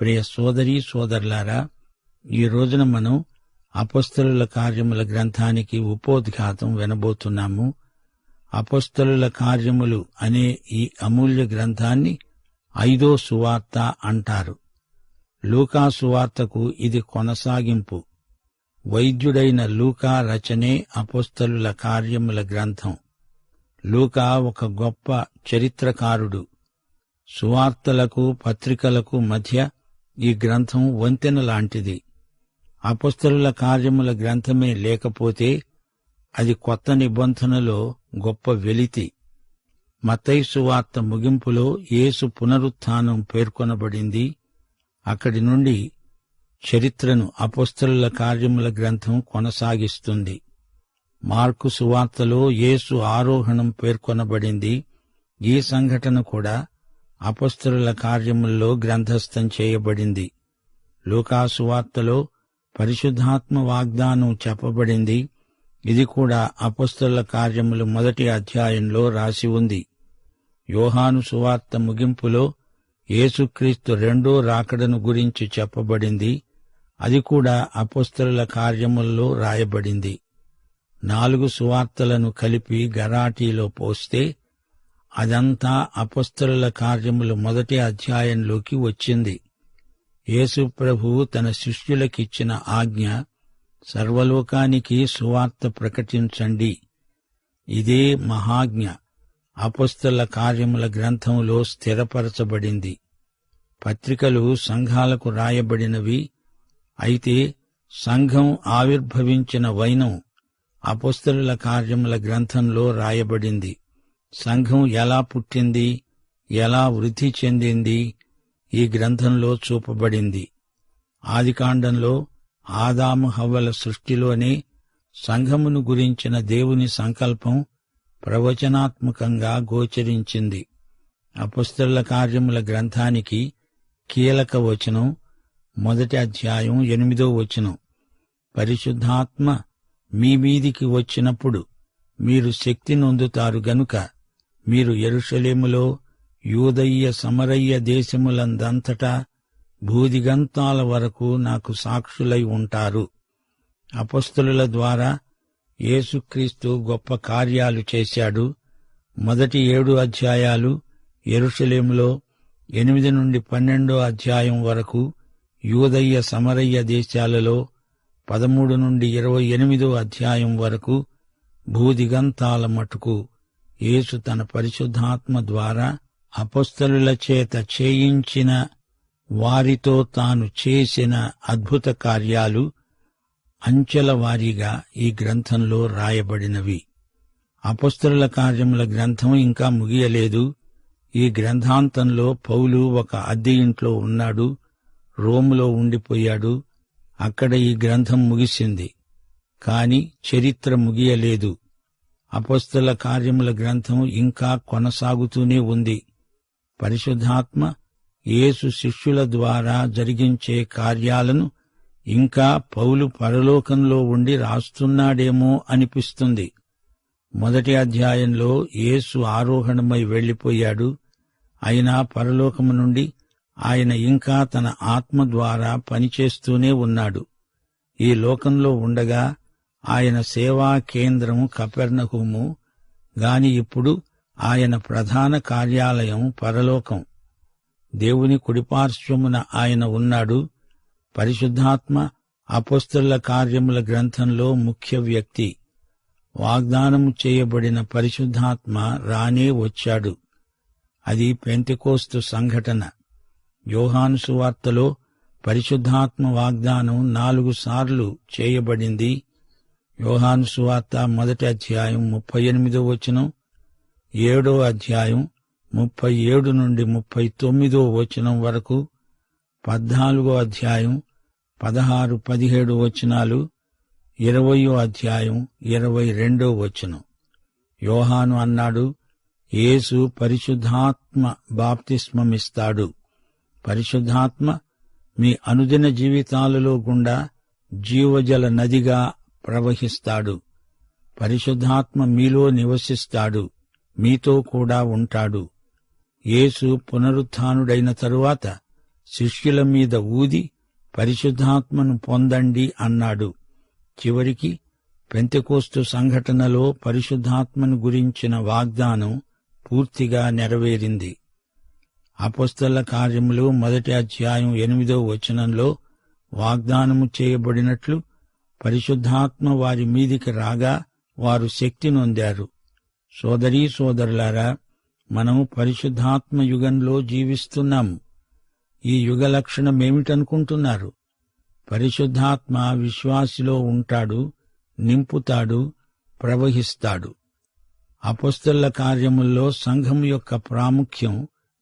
ప్రియ సోదరీ సోదరులారా, ఈ రోజున మనం అపొస్తలుల కార్యముల గ్రంథానికి ఉపోద్ఘాతం వినబోతున్నాము. అపొస్తలుల కార్యములు అనే ఈ అమూల్య గ్రంథాన్ని 5వ సువార్త అంటారు. లూకా సువార్తకు ఇది కొనసాగింపు. వైద్యుడైన లూకా రచనే అపొస్తలుల కార్యముల గ్రంథం. లూకా ఒక గొప్ప చరిత్రకారుడు. సువార్తలకు పత్రికలకు మధ్య ఈ గ్రంథం వంతెన లాంటిది. అపొస్తలుల కార్యముల గ్రంథమే లేకపోతే అది కొత్త నిబంధనలో గొప్ప వెలితి. మత్తయి సువార్త ముగింపులో యేసు పునరుత్థానం పేర్కొనబడింది. అక్కడి నుండి చరిత్రను అపొస్తలుల కార్యముల గ్రంథం కొనసాగిస్తుంది. మార్కు సువార్తలో యేసు ఆరోహణం పేర్కొనబడింది. ఈ సంఘటన కూడా అపొస్తలుల కార్యముల్లో గ్రంథస్థం చేయబడింది. లూకా సువార్తలో పరిశుద్ధాత్మ వాగ్దానం చెప్పబడింది. ఇది కూడా అపొస్తలుల కార్యములు 1వ అధ్యాయంలో రాసి ఉంది. యోహాను సువార్త ముగింపులో యేసుక్రీస్తు 2వ రాకడను గురించి చెప్పబడింది. అది కూడా అపొస్తలుల కార్యముల్లో రాయబడింది. 4 సువార్తలను కలిపి గరాటీలో పోస్తే అదంతా అపొస్తలుల కార్యములు 1వ అధ్యాయంలోకి వచ్చింది. యేసు ప్రభువు తన శిష్యులకిచ్చిన ఆజ్ఞ, సర్వలోకానికి సువార్త ప్రకటించండి. ఇదే మహాజ్ఞ అపొస్తలుల కార్యముల గ్రంథంలో స్థిరపరచబడింది. పత్రికలు సంఘాలకు రాయబడినవి. అయితే సంఘం ఆవిర్భవించిన వైనం అపొస్తలుల కార్యముల గ్రంథంలో రాయబడింది. సంఘం ఎలా పుట్టింది, ఎలా వృద్ధి చెందింది ఈ గ్రంథంలో చూపబడింది. ఆదికాండంలో ఆదాము హవ్వల సృష్టిలోనే సంఘమును గురించిన దేవుని సంకల్పం ప్రవచనాత్మకంగా గోచరించింది. అపొస్తలుల కార్యముల గ్రంథానికి కీలక వచనం 1వ అధ్యాయం 8వ వచనం. పరిశుద్ధాత్మ మీ మీదికి వచ్చినప్పుడు మీరు శక్తి నొందుతారు గనుక మీరు యెరూషలేములో, యూదయ్య సమరయ్య దేశములందంతటా భూదిగంతాల వరకు నాకు సాక్షులై ఉంటారు. అపొస్తలుల ద్వారా యేసుక్రీస్తు గొప్ప కార్యాలు చేశాడు. మొదటి 7 అధ్యాయాలు యెరూషలేములో, 8 నుండి 12వ అధ్యాయం వరకు యూదయ్య సమరయ్య దేశాలలో, 13 నుండి 28వ అధ్యాయం వరకు భూదిగంతాల మటుకు యేసు తన పరిశుద్ధాత్మ ద్వారా అపొస్తలుల చేత చేయించిన, వారితో తాను చేసిన అద్భుత కార్యాలు అంచెల వారీగా ఈ గ్రంథంలో రాయబడినవి. అపొస్తలుల కార్యముల గ్రంథం ఇంకా ముగియలేదు. ఈ గ్రంథాంతంలో పౌలు ఒక అద్దె ఇంట్లో ఉన్నాడు. రోములో ఉండిపోయాడు. అక్కడ ఈ గ్రంథం ముగిసింది. కాని చరిత్ర ముగియలేదు. అపొస్తలుల కార్యముల గ్రంథం ఇంకా కొనసాగుతూనే ఉంది. పరిశుద్ధాత్మ యేసు శిష్యుల ద్వారా జరిగించే కార్యాలను ఇంకా పౌలు పరలోకంలో ఉండి రాస్తున్నాడేమో అనిపిస్తుంది. 1వ అధ్యాయంలో యేసు ఆరోహణమై వెళ్లిపోయాడు. అయినా పరలోకము నుండి ఆయన ఇంకా తన ఆత్మ ద్వారా పనిచేస్తూనే ఉన్నాడు. ఈ లోకంలో ఉండగా ఆయన సేవా కేంద్రం కపెర్నహూము. గాని ఇప్పుడు ఆయన ప్రధాన కార్యాలయం పరలోకం. దేవుని కుడిపార్శ్వమున ఆయన ఉన్నాడు. పరిశుద్ధాత్మ అపొస్తలుల కార్యముల గ్రంథంలో ముఖ్య వ్యక్తి. వాగ్దానము చేయబడిన పరిశుద్ధాత్మ రానే వచ్చాడు. అది పెంతెకోస్తు సంఘటన. యోహాను సువార్తలో పరిశుద్ధాత్మ వాగ్దానం 4 సార్లు చేయబడింది. యోహాను సువార్త 1వ అధ్యాయం 38వ వచనం, 7వ అధ్యాయం 37 నుండి 39వ వచనం వరకు, 14వ అధ్యాయం 16, 17 వచనాలు, 20వ అధ్యాయం 22వ వచనం. యోహాను అన్నాడు, యేసు పరిశుద్ధాత్మ బాప్తిస్మమిస్తాడు. పరిశుద్ధాత్మ మీ అనుదిన జీవితాలలో గుండా జీవజల నదిగా ప్రవహిస్తాడు. పరిశుద్ధాత్మ మీలో నివసిస్తాడు, మీతో కూడా ఉంటాడు. యేసు పునరుత్థానుడైన తరువాత శిష్యుల మీద ఊది పరిశుద్ధాత్మను పొందండి అన్నాడు. చివరికి పెంతెకోస్తు సంఘటనలో పరిశుద్ధాత్మను గురించిన వాగ్దానం పూర్తిగా నెరవేరింది. అపొస్తలుల కార్యములు 1:8 వాగ్దానము చేయబడినట్లు పరిశుద్ధాత్మ వారి మీదికి రాగా వారు శక్తి నొందారు. సోదరీ సోదరులారా, మనం పరిశుద్ధాత్మ యుగంలో జీవిస్తున్నాము. ఈ యుగ లక్షణమేమిటనుకుంటున్నారు? పరిశుద్ధాత్మ విశ్వాసిలో ఉంటాడు, నింపుతాడు, ప్రవహిస్తాడు. అపొస్తలుల కార్యముల్లో సంఘం యొక్క ప్రాముఖ్యం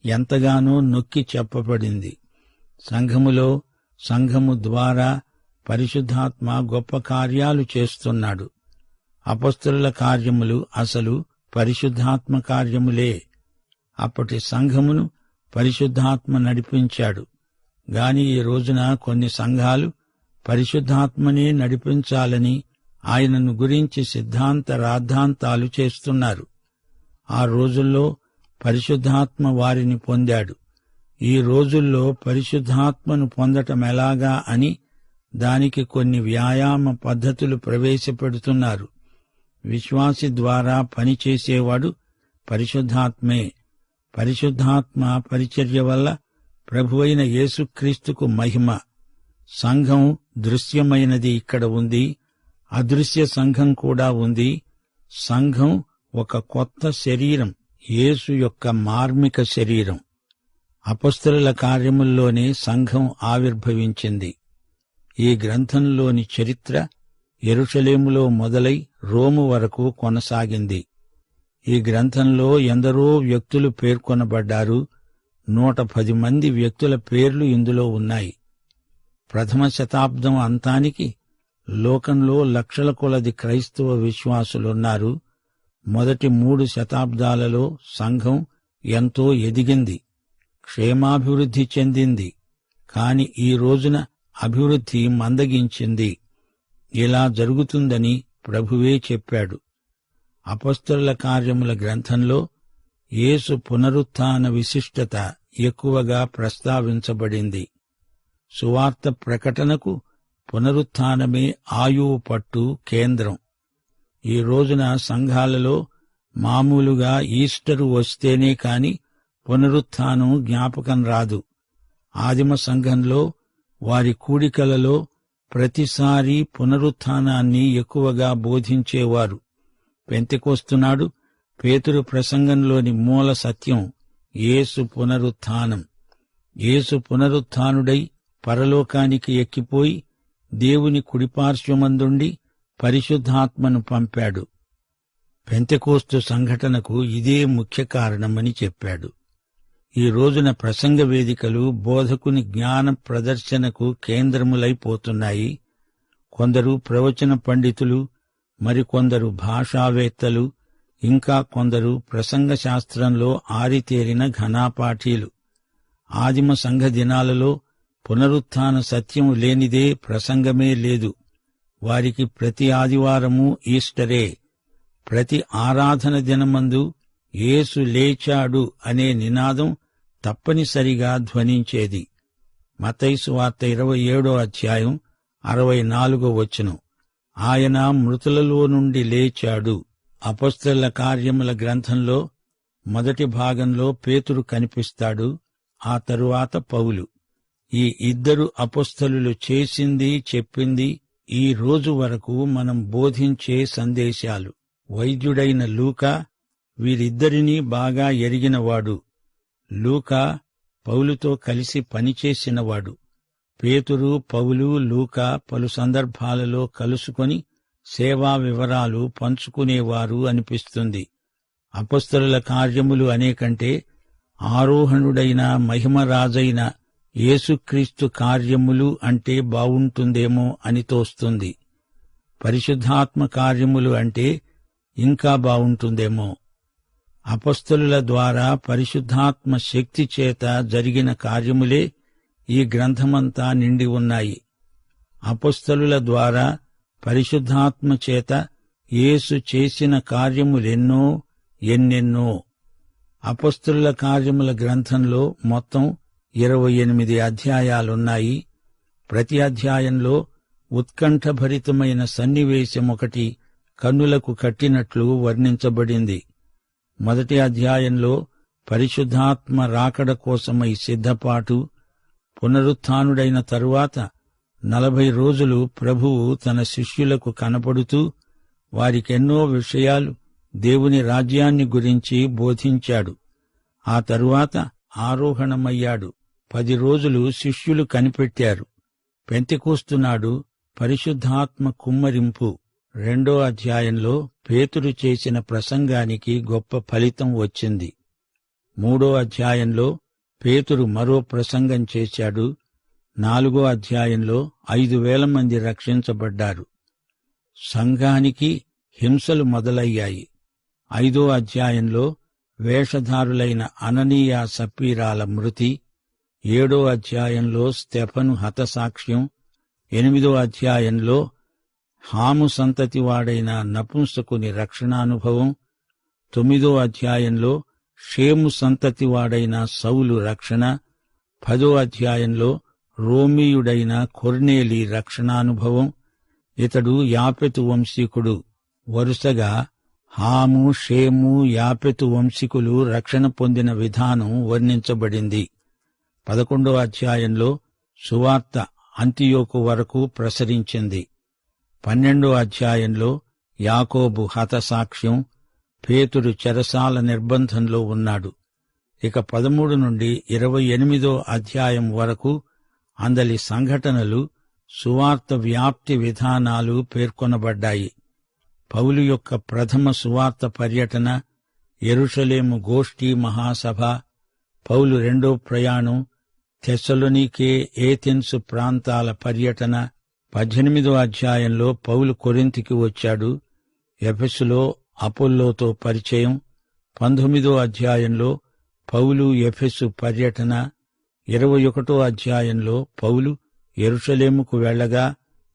ఎంతగానో నొక్కి చెప్పబడింది. సంఘము ద్వారా పరిశుద్ధాత్మ గొప్ప కార్యాలు చేస్తున్నాడు. అపొస్తలుల కార్యములు అసలు పరిశుద్ధాత్మ కార్యములే. అప్పటి సంఘమును పరిశుద్ధాత్మ నడిపించాడు. గాని ఈ రోజున కొన్ని సంఘాలు పరిశుద్ధాత్మనే నడిపించాలని ఆయనను గురించి సిద్ధాంత రాద్ధాంతాలు చేస్తున్నారు. ఆ రోజుల్లో పరిశుద్ధాత్మ వారిని పొందాడు. ఈ రోజుల్లో పరిశుద్ధాత్మను పొందటమెలాగా అని దానికి కొన్ని వ్యాయామ పద్ధతులు ప్రవేశపెడుతున్నారు. విశ్వాసి ద్వారా పనిచేసేవాడు పరిశుద్ధాత్మే. పరిశుద్ధాత్మ పరిచర్య వల్ల ప్రభువైన యేసుక్రీస్తుకు మహిమ. సంఘం దృశ్యమైనది ఇక్కడ ఉంది, అదృశ్య సంఘం కూడా ఉంది. సంఘం ఒక కొత్త శరీరం, యేసు యొక్క మార్మిక శరీరం. అపొస్తలుల కార్యముల్లోనే సంఘం ఆవిర్భవించింది. ఈ గ్రంథంలోని చరిత్ర యెరూషలేములో మొదలై రోము వరకు కొనసాగింది. ఈ గ్రంథంలో ఎందరో వ్యక్తులు పేర్కొనబడ్డారు. 110 మంది వ్యక్తుల పేర్లు ఇందులో ఉన్నాయి. ప్రథమ శతాబ్దం అంతానికి లోకంలో లక్షల కొలది క్రైస్తవ విశ్వాసులున్నారు. మొదటి 3 శతాబ్దాలలో సంఘం ఎంతో ఎదిగింది, క్షేమాభివృద్ధి చెందింది. కాని ఈ రోజున అభివృద్ధి మందగించింది. ఇలా జరుగుతుందని ప్రభువే చెప్పాడు. అపొస్తలుల కార్యముల గ్రంథంలో యేసు పునరుత్థాన విశిష్టత ఎక్కువగా ప్రస్తావించబడింది. సువార్త ప్రకటనకు పునరుత్థానమే ఆయువు పట్టు కేంద్రం. ఈ రోజున సంఘాలలో మామూలుగా ఈస్టరు వస్తేనే కాని పునరుత్థానం జ్ఞాపకం రాదు. ఆదిమ సంఘంలో వారి కూడికలలో ప్రతిసారి పునరుత్థానాన్ని ఎక్కువగా బోధించేవారు. పెంతెకోస్తునాడు పేతురు ప్రసంగంలోని మూల సత్యం యేసు పునరుత్థానం. యేసు పునరుత్థానుడై పరలోకానికి ఎక్కిపోయి దేవుని కుడిపార్శ్వమందుండి పరిశుద్ధాత్మను పంపాడు. పెంతెకోస్తు సంఘటనకు ఇదే ముఖ్య కారణమని చెప్పాడు. ఈ రోజున ప్రసంగ వేదికలు బోధకుని జ్ఞాన ప్రదర్శనకు కేంద్రములైపోతున్నాయి. కొందరు ప్రవచన పండితులు, మరికొందరు భాషావేత్తలు, ఇంకా కొందరు ప్రసంగ శాస్త్రంలో ఆరితేరిన ఘనాపాఠీలు. ఆదిమ సంఘ దినాలలో పునరుత్థాన సత్యం లేనిదే ప్రసంగమే లేదు. వారికి ప్రతి ఆదివారము ఈస్టరే. ప్రతి ఆరాధన దినమందు యేసు లేచాడు అనే నినాదం తప్పనిసరిగా ధ్వనించేది. మత్తయి సువార్త 27:64 ఆయన మృతులలో నుండి లేచాడు. అపొస్తలుల కార్యముల గ్రంథంలో మొదటి భాగంలో పేతురు కనిపిస్తాడు, ఆ తరువాత పౌలు. ఈ ఇద్దరు అపొస్తలులు చేసింది, చెప్పింది ఈ రోజు వరకు మనం బోధించే సందేశాలు. వైద్యుడైన లూకా వీరిద్దరినీ బాగా ఎరిగినవాడు. లూకా పౌలుతో కలిసి పనిచేసినవాడు. పేతురు, పౌలు, లూకా పలు సందర్భాలలో కలుసుకొని సేవా వివరాలు పంచుకునేవారు అనిపిస్తుంది. అపొస్తలుల కార్యములు అనేకంటే ఆరోహణుడైన మహిమరాజైన యేసుక్రీస్తు కార్యములు అంటే బావుంటుందేమో అని తోస్తుంది. పరిశుద్ధాత్మ కార్యములు అంటే ఇంకా బావుంటుందేమో. అపొస్తలుల ద్వారా పరిశుద్ధాత్మ శక్తి చేత జరిగిన కార్యములే ఈ గ్రంథమంతా నిండి ఉన్నాయి. అపొస్తలుల ద్వారా పరిశుద్ధాత్మ చేత యేసు చేసిన కార్యములెన్నో, ఎన్నెన్నో. అపొస్తలుల కార్యముల గ్రంథంలో మొత్తం 28 అధ్యాయాలున్నాయి. ప్రతి అధ్యాయంలో ఉత్కంఠభరితమైన సన్నివేశమొకటి కన్నులకు కట్టినట్లు వర్ణించబడింది. మొదటి అధ్యాయంలో పరిశుద్ధాత్మ రాకడ కోసమై సిద్ధపాటు, పునరుత్థానుడైన తరువాత 40 రోజులు ప్రభువు తన శిష్యులకు కనపడుతూ వారికెన్నో విషయాలు దేవుని రాజ్యాన్ని గురించి బోధించాడు. ఆ తరువాత ఆరోహణమయ్యాడు. 10 రోజులు శిష్యులు కనిపెట్టారు. పెంతెకోస్తునాడు పరిశుద్ధాత్మ కుమ్మరింపు. 2వ అధ్యాయంలో పేతురు చేసిన ప్రసంగానికి గొప్ప ఫలితం వచ్చింది. 3వ అధ్యాయంలో పేతురు మరో ప్రసంగం చేశాడు. 4వ అధ్యాయంలో 5,000 మంది రక్షించబడ్డారు. సంఘానికి హింసలు మొదలయ్యాయి. 5వ అధ్యాయంలో వేషధారులైన అననీయ సప్పీరాల మృతి, 7వ అధ్యాయంలో స్తెఫను హతసాక్ష్యం, 8వ అధ్యాయంలో హాము సంతతివాడైన నపుంసకుని రక్షణానుభవం, 9వ అధ్యాయంలో షేము సంతతివాడైన సౌలు రక్షణ, 10వ అధ్యాయంలో రోమీయుడైన కొర్నేలి రక్షణానుభవం. ఇతడు యాపెతు వంశీకుడు. వరుసగా హాము, షేము, యాపెతు వంశీకులు రక్షణ పొందిన విధానం వర్ణించబడింది. 11వ అధ్యాయంలో సువార్త అంతియోకు వరకు ప్రసరించింది. 12వ అధ్యాయంలో యాకోబు హతసాక్ష్యం, పేతురు చెరసాల నిర్బంధంలో ఉన్నాడు. ఇక 13 నుండి 28వ అధ్యాయం వరకు అందలి సంఘటనలు, సువార్త వ్యాప్తి విధానాలు పేర్కొనబడ్డాయి. పౌలు యొక్క ప్రథమ సువార్త పర్యటన, యెరూషలేము గోష్ఠీ మహాసభ, పౌలు రెండో ప్రయాణం, థెస్సలోనికే, ఏథెన్సు ప్రాంతాల పర్యటన. 18వ అధ్యాయంలో పౌలు కొరింథీకి వచ్చాడు. ఎఫెసులో అపొల్లోతో పరిచయం. 19వ అధ్యాయంలో పౌలు ఎఫెసు పర్యటన. 21వ అధ్యాయంలో పౌలు యెరూషలేముకు వెళ్లగా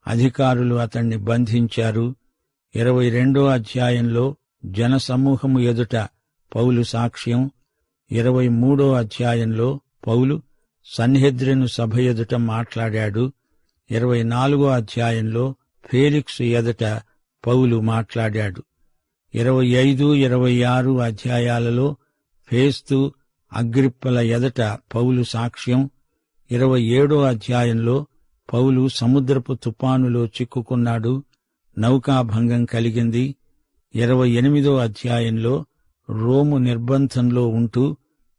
అధికారులు అతణ్ణి బంధించారు. 22వ అధ్యాయంలో జనసమూహము ఎదుట పౌలు సాక్ష్యం. 23వ అధ్యాయంలో పౌలు సన్హెద్రిను సభ ఎదుట మాట్లాడాడు. 24వ అధ్యాయంలో ఫేలిక్సు ఎదుట పౌలు మాట్లాడాడు. 25, 26 అధ్యాయాలలో ఫేస్తు, అగ్రిప్పల ఎదుట పౌలు సాక్ష్యం. 27వ అధ్యాయంలో పౌలు సముద్రపు తుపానులో చిక్కుకున్నాడు, నౌకాభంగం కలిగింది. 28వ అధ్యాయంలో రోము నిర్బంధంలో ఉంటూ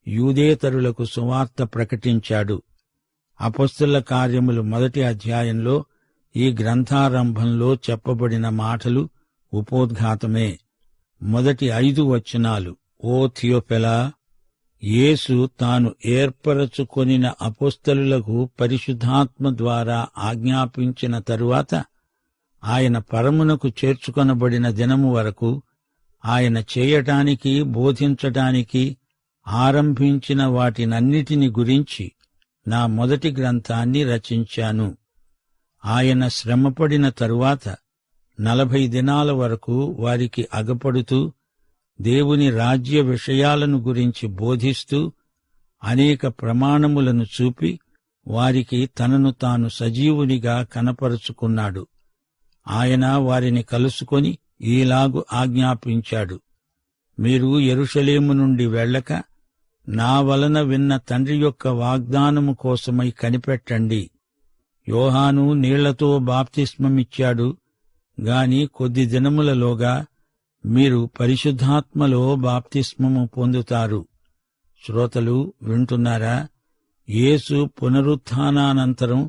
యూదేతరులకు సువార్త ప్రకటించాడు. అపొస్తలుల కార్యములు 1వ అధ్యాయంలో ఈ గ్రంథారంభంలో చెప్పబడిన మాటలు ఉపోద్ఘాతమే. మొదటి 5 వచనాలు: ఓ థియోఫెలా, యేసు తాను ఏర్పరచుకొనిన అపొస్తలులకు పరిశుద్ధాత్మ ద్వారా ఆజ్ఞాపించిన తరువాత ఆయన పరమునకు చేర్చుకొనబడిన దినము వరకు ఆయన చేయటానికి, బోధించటానికి ఆరంభించిన వాటినన్నిటిని గురించి నా మొదటి గ్రంథాన్ని రచించాను. ఆయన శ్రమపడిన తరువాత 40 దినాల వరకు వారికి అగపడుతూ దేవుని రాజ్య విషయాలను గురించి బోధిస్తూ అనేక ప్రమాణములను చూపి వారికి తనను తాను సజీవునిగా కనపరుచుకున్నాడు. ఆయన వారిని కలుసుకొని ఈలాగు ఆజ్ఞాపించాడు: మీరు యెరూషలేము నుండి వెళ్ళక నా వలన విన్న తండ్రి యొక్క వాగ్దానము కోసమై కనిపెట్టండి. యోహాను నీళ్లతో బాప్తిస్మమిచ్చాడు గాని కొద్ది దినములలోగా మీరు పరిశుద్ధాత్మలో బాప్తిస్మము పొందుతారు. శ్రోతలు వింటున్నారా? యేసు పునరుత్థానానంతరం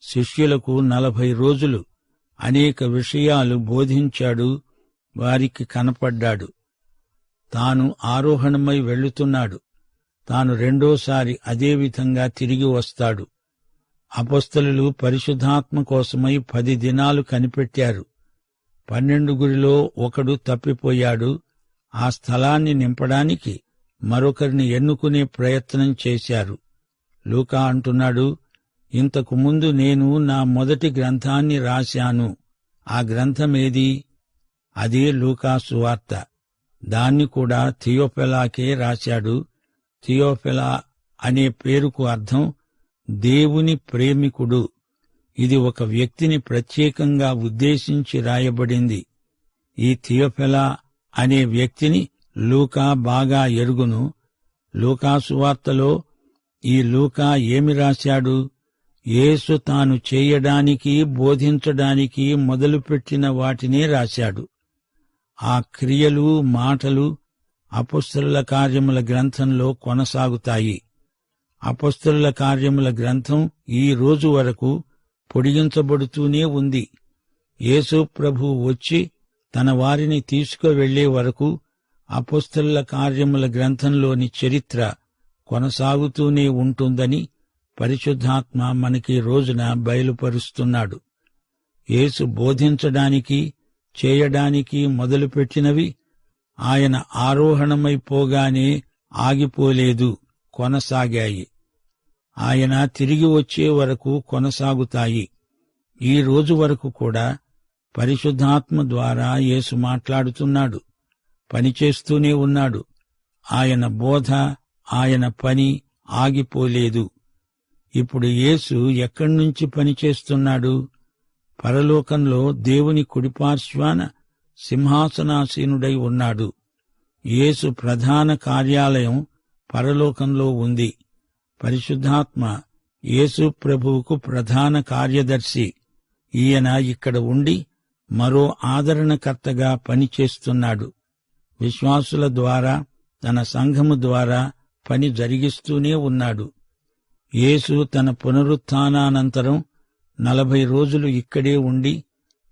శిష్యులకు 40 రోజులు అనేక విషయాలు బోధించాడు, వారికి కనపడ్డాడు. తాను ఆరోహణమై వెళ్లుతున్నాడు. తాను రెండోసారి అదేవిధంగా తిరిగి వస్తాడు. అపొస్తలులు పరిశుద్ధాత్మ కోసమై 10 దినాలు కనిపెట్టారు. 12 ఒకడు తప్పిపోయాడు. ఆ స్థలాన్ని నింపడానికి మరొకరిని ఎన్నుకునే ప్రయత్నం చేశారు. లూకా అంటున్నాడు, ఇంతకు ముందు నేను నా మొదటి గ్రంథాన్ని రాశాను. ఆ గ్రంథమేది? అదే లూకా సువార్త. దాన్ని కూడా థియోఫెలాకే రాశాడు. థియోఫెలా అనే పేరుకు అర్థం దేవుని ప్రేమికుడు. ఇది ఒక వ్యక్తిని ప్రత్యేకంగా ఉద్దేశించి రాయబడింది. ఈ థియోఫిలా అనే వ్యక్తిని లూకా బాగా ఎరుగును. లూకా సువార్తలో ఈ లూకా ఏమి రాశాడు? యేసు తాను చేయడానికి, బోధించడానికి మొదలుపెట్టిన వాటినే రాశాడు. ఆ క్రియలు, మాటలు అపొస్తలుల కార్యముల గ్రంథంలో కొనసాగుతాయి. అపొస్తలుల కార్యముల గ్రంథం ఈ రోజు వరకు పొడిగించబడుతూనే ఉంది. యేసు ప్రభువు వచ్చి తన వారిని తీసుకువెళ్లే వరకు అపొస్తలుల కార్యముల గ్రంథంలోని చరిత్ర కొనసాగుతూనే ఉంటుందని పరిశుద్ధాత్మ మనకి రోజున బయలుపరుస్తున్నాడు. యేసు బోధించడానికి, చేయడానికి మొదలుపెట్టినవి ఆయన ఆరోహణమైపోగానే ఆగిపోలేదు, కొనసాగాయి. ఆయన తిరిగి వచ్చే వరకు కొనసాగుతాయి. ఈ రోజు వరకు కూడా పరిశుద్ధాత్మ ద్వారా యేసు మాట్లాడుతున్నాడు, పనిచేస్తూనే ఉన్నాడు. ఆయన బోధ, ఆయన పని ఆగిపోలేదు. ఇప్పుడు యేసు ఎక్కడ్నుంచి పనిచేస్తున్నాడు? పరలోకంలో దేవుని కుడిపార్శ్వాన సింహాసనాసీనుడై ఉన్నాడు. యేసు ప్రధాన కార్యాలయం పరలోకంలో ఉంది. పరిశుద్ధాత్మ యేసు ప్రభువుకు ప్రధాన కార్యదర్శి. ఈయన ఇక్కడ ఉండి మరో ఆదరణకర్తగా పనిచేస్తున్నాడు. విశ్వాసుల ద్వారా, తన సంఘము ద్వారా పని జరిగిస్తూనే ఉన్నాడు. యేసు తన పునరుత్థానానంతరం 40 రోజులు ఇక్కడే ఉండి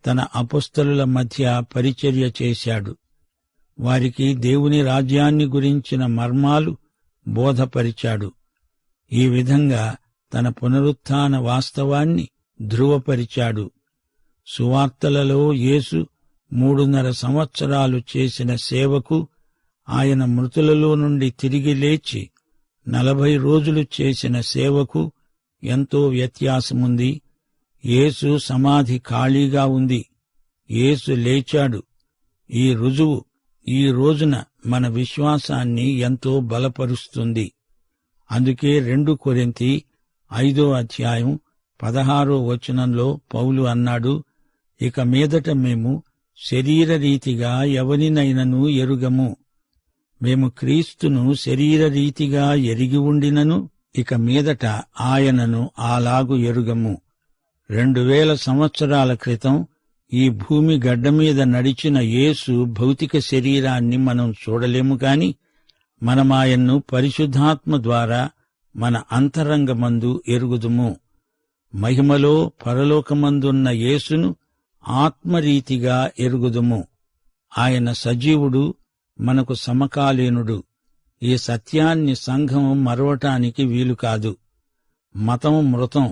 తన అపొస్తలుల మధ్య పరిచర్య చేశాడు. వారికి దేవుని రాజ్యాన్ని గురించిన మర్మాలు బోధపరిచాడు. ఈ విధంగా తన పునరుత్థాన వాస్తవాన్ని ధృవపరిచాడు. సువార్తలలో యేసు 3.5 సంవత్సరాలు చేసిన సేవకు, ఆయన మృతులలో నుండి తిరిగి లేచి 40 రోజులు చేసిన సేవకు ఎంతో వ్యత్యాసముంది. యేసు సమాధి ఖాళీగా ఉంది. యేసు లేచాడు. ఈ రుజువు ఈ రోజున మన విశ్వాసాన్ని ఎంతో బలపరుస్తుంది. అందుకే 2 కొరింథీ 5:16 పౌలు అన్నాడు, ఇక మీదట మేము శరీరరీతిగా ఎవరినైనను ఎరుగము. మేము క్రీస్తును శరీరరీతిగా ఎరిగి ఉండినను ఇక మీదట ఆయనను అలాగు ఎరుగము. 2000 సంవత్సరాల క్రితం ఈ భూమి గడ్డ మీద నడిచిన యేసు భౌతిక శరీరాన్ని మనం చూడలేము కాని మనమాయన్ను పరిశుద్ధాత్మ ద్వారా మన అంతరంగమందు ఎరుగుదుము. మహిమలో పరలోకమందున్న యేసును ఆత్మరీతిగా ఎరుగుదుము. ఆయన సజీవుడు, మనకు సమకాలీనుడు. ఈ సత్యాన్ని సంఘం మరవటానికి వీలు కాదు. మతం మృతం.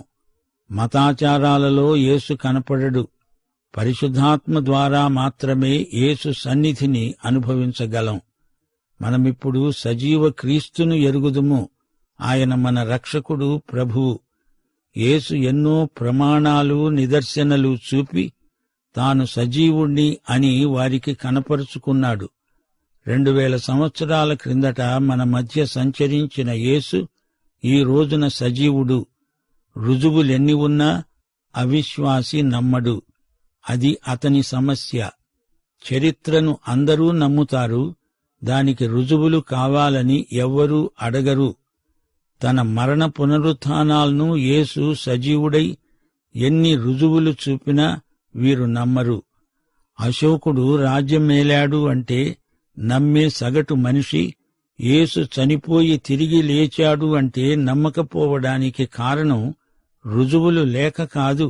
మతాచారాలలో యేసు కనపడడు. పరిశుద్ధాత్మ ద్వారా మాత్రమే యేసు సన్నిధిని అనుభవించగలం. మనమిప్పుడు సజీవ క్రీస్తును ఎరుగుదుము. ఆయన మన రక్షకుడు, ప్రభువు. యేసు ఎన్నో ప్రమాణాలు, నిదర్శనలు చూపి తాను సజీవుణ్ణి అని వారికి కనపరుచుకున్నాడు. 2000 సంవత్సరాల క్రిందట మన మధ్య సంచరించిన యేసు ఈ రోజున సజీవుడు. రుజువులెన్ని ఉన్నా అవిశ్వాసి నమ్మడు. అది అతని సమస్య. చరిత్రను అందరూ నమ్ముతారు, దానికి రుజువులు కావాలని ఎవ్వరూ అడగరు. తన మరణ పునరుత్థానాలను యేసు సజీవుడై ఎన్ని రుజువులు చూపినా వీరు నమ్మరు. అశోకుడు రాజ్యమేలాడు అంటే నమ్మే సగటు మనిషి యేసు చనిపోయి తిరిగి లేచాడు అంటే నమ్మకపోవడానికి కారణం రుజువులు లేక కాదు,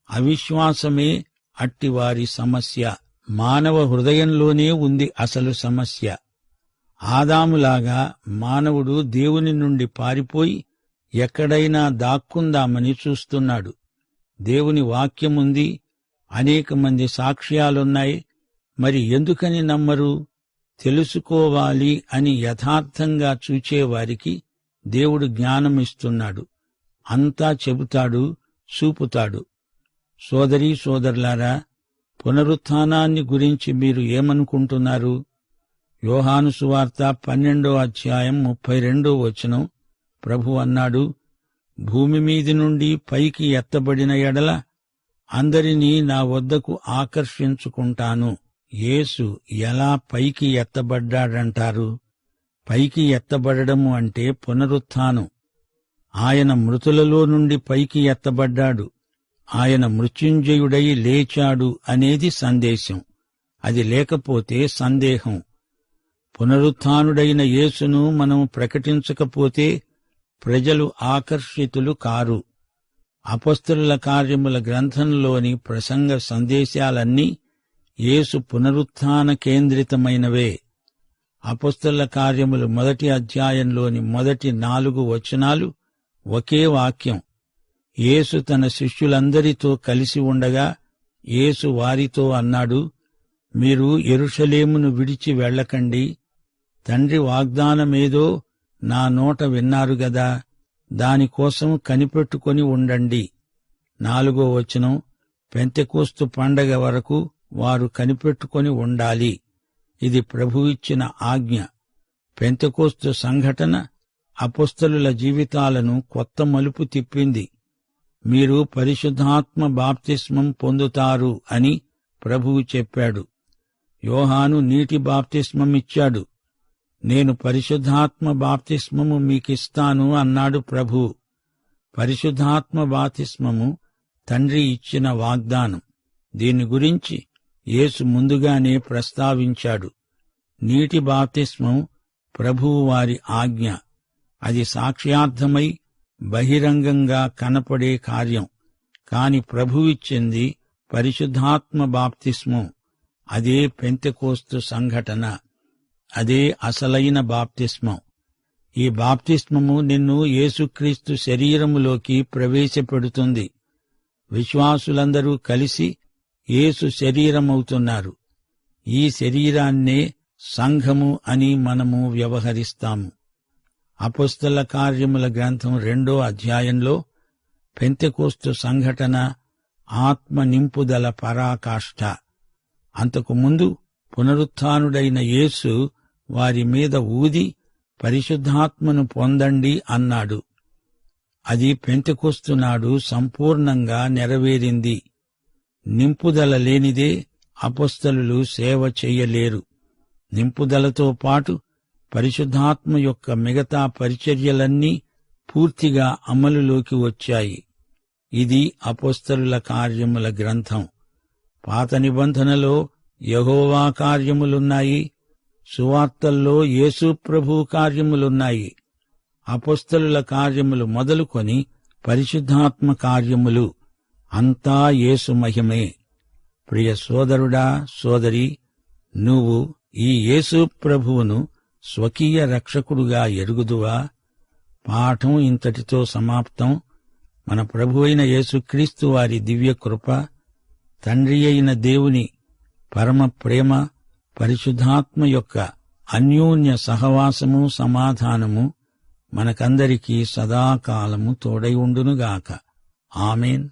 అవిశ్వాసమే అట్టివారి సమస్య. మానవ హృదయంలోనే ఉంది అసలు సమస్య. ఆదాములాగా మానవుడు దేవుని నుండి పారిపోయి ఎక్కడైనా దాక్కుందామని చూస్తున్నాడు. దేవుని వాక్యముంది, అనేక మంది సాక్ష్యాలున్నాయి. మరి ఎందుకని నమ్మరు? తెలుసుకోవాలి అని యథార్థంగా చూచేవారికి దేవుడు జ్ఞానమిస్తున్నాడు. అంతా చెబుతాడు, చూపుతాడు. సోదరీ సోదరులారా, పునరుత్థానాన్ని గురించి మీరు ఏమనుకుంటున్నారు? యోహాను సువార్త 12:32 ప్రభు అన్నాడు, భూమి మీది నుండి పైకి ఎత్తబడిన ఎడల అందరినీ నా వద్దకు ఆకర్షించుకుంటాను. యేసు ఎలా పైకి ఎత్తబడ్డాడంటారు? పైకి ఎత్తబడడము అంటే పునరుత్థానం. ఆయన మృతులలో నుండి పైకి ఎత్తబడ్డాడు. ఆయన మృత్యుంజయుడై లేచాడు అనేది సందేశం. అది లేకపోతే సందేహం. పునరుత్థానుడైన యేసును మనం ప్రకటించకపోతే ప్రజలు ఆకర్షితులు కారు. అపొస్తలుల కార్యముల గ్రంథంలోని ప్రసంగ సందేశాలన్నీ యేసు పునరుత్థాన కేంద్రితమైనవే. అపొస్తలుల కార్యములు 1వ అధ్యాయంలోని మొదటి 4 వచనాలు ఒకే వాక్యం. యేసు తన శిష్యులందరితో కలిసి ఉండగా యేసు వారితో అన్నాడు, మీరు యెరూషలేమును విడిచి వెళ్ళకండి. తండ్రి వాగ్దానమేదో నా నోట విన్నారు గదా, దానికోసం కనిపెట్టుకొని ఉండండి. 4వ వచనం, పెంతెకోస్తు పండగ వరకు వారు కనిపెట్టుకొని ఉండాలి. ఇది ప్రభువిచ్చిన ఆజ్ఞ. పెంతెకోస్తు సంఘటన అపొస్తలుల జీవితాలను కొత్త మలుపు తిప్పింది. మీరు పరిశుద్ధాత్మ బాప్తిస్మం పొందుతారు అని ప్రభువు చెప్పాడు. యోహాను నీటి బాప్తిస్మమిచ్చాడు. నేను పరిశుద్ధాత్మ బాప్తిస్మము మీకిస్తాను అన్నాడు ప్రభు. పరిశుద్ధాత్మ బాప్తిస్మము తండ్రి ఇచ్చిన వాగ్దానం. దీని గురించి యేసు ముందుగానే ప్రస్తావించాడు. నీటి బాప్తిస్మం ప్రభువు వారి ఆజ్ఞ. అది సాక్ష్యార్థమై బహిరంగంగా కనపడే కార్యం. కాని ప్రభువిచ్చింది పరిశుద్ధాత్మ బాప్తిస్మం. అదే పెంతెకోస్తు సంఘటన. అదే అసలైన బాప్తిస్మం. ఈ బాప్తిస్మము నిన్ను యేసుక్రీస్తు శరీరములోకి ప్రవేశపెడుతుంది. విశ్వాసులందరూ కలిసి యేసు శరీరమవుతున్నారు. ఈ శరీరాన్నే సంఘము అని మనము వ్యవహరిస్తాము. అపొస్తల కార్యముల గ్రంథం 2వ అధ్యాయంలో పెంతెకోస్తు సంఘటన ఆత్మ నింపుదల పరాకాష్ఠ. అంతకు ముందు పునరుత్థానుడైన యేసు వారి మీద ఊది పరిశుద్ధాత్మను పొందండి అన్నాడు. అది పెంతెకోస్తు నాడు సంపూర్ణంగా నెరవేరింది. నింపుదల లేనిదే అపొస్తలులు సేవ చెయ్యలేరు. నింపుదలతో పాటు పరిశుద్ధాత్మ యొక్క మిగతా పరిచర్యలన్నీ పూర్తిగా అమలులోకి వచ్చాయి. ఇది అపొస్తలుల కార్యముల గ్రంథం. పాత నిబంధనలో యెహోవా కార్యములున్నాయి. సువార్తల్లో యేసు ప్రభు కార్యములున్నాయి. అపొస్తలుల కార్యములు మొదలుకొని పరిశుద్ధాత్మ కార్యములు అంతా యేసు మహిమే. ప్రియ సోదరుడా, సోదరి, నువ్వు ఈ యేసు ప్రభువును స్వకీయ రక్షకుడుగా ఎరుగుదువా? పాఠం ఇంతటితో సమాప్తం. మన ప్రభువైన యేసుక్రీస్తు వారి దివ్యకృప, తండ్రి అయిన దేవుని పరమ ప్రేమ, పరిశుద్ధాత్మ యొక్క అన్యోన్య సహవాసము, సమాధానము మనకందరికీ సదాకాలము తోడై ఉండునుగాక. ఆమేన్.